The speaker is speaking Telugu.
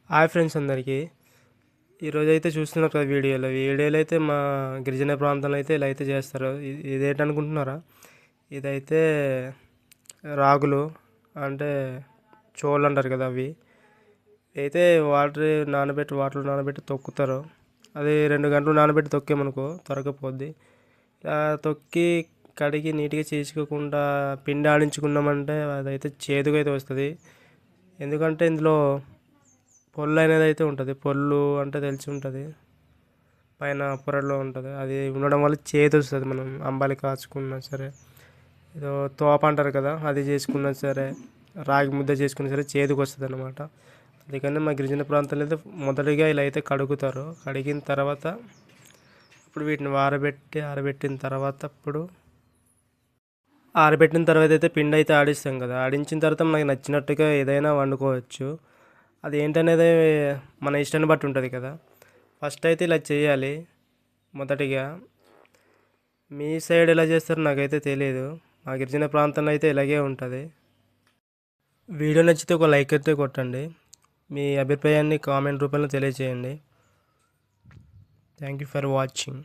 హాయ్ ఫ్రెండ్స్ అందరికీ. ఈరోజైతే చూస్తున్నారు కదా వీడియోలో అయితే మా గిరిజన ప్రాంతంలో అయితే ఇలా అయితే చేస్తారు. ఇదేంటనుకుంటున్నారా? ఇదైతే రాగులు అంటే చోళ్ళు అంటారు కదా, అవి అయితే వాటర్ నానబెట్టి తొక్కుతారు. అది 2 గంటలు నానబెట్టి తొక్కేమనుకో త్వరగా పోద్ది. ఇలా తొక్కి కడిగి నీట్గా చేసుకోకుండా పిండి ఆడించుకున్నామంటే అదైతే చేదుగా అయితే వస్తుంది. ఎందుకంటే ఇందులో పొల్లు అనేది అయితే ఉంటుంది. పొల్లు అంటే తెలిసి ఉంటుంది, పైన పొరలో ఉంటుంది. అది ఉండడం వల్ల చేదు వస్తుంది. మనం అంబాలి కాచుకున్నా సరే, ఏదో తోప అంటారు కదా, అది చేసుకున్నా సరే, రాగి ముద్ద చేసుకున్నా సరే చేదుకు వస్తుంది అన్నమాట. అందుకని మా గిరిజన ప్రాంతాల్లో అయితే మొదటిగా ఇలా అయితే కడుగుతారు. కడిగిన తర్వాత ఇప్పుడు వీటిని ఆరబెట్టిన తర్వాత అయితే పిండి అయితే ఆడిస్తాం కదా. ఆడించిన తర్వాత మనకి నచ్చినట్టుగా ఏదైనా వండుకోవచ్చు. అది ఏంటనేది మన ఇష్టాన్ని బట్టి ఉంటుంది కదా. ఫస్ట్ అయితే ఇలా చేయాలి మొదటిగా. మీ సైడ్ ఎలా చేస్తారో నాకైతే తెలియదు. మా గిరిజన ప్రాంతంలో అయితే ఇలాగే ఉంటుంది. వీడియో నచ్చితే ఒక లైక్ అయితే కొట్టండి. మీ అభిప్రాయాన్ని కామెంట్ రూపంలో తెలియజేయండి. Thank you for watching.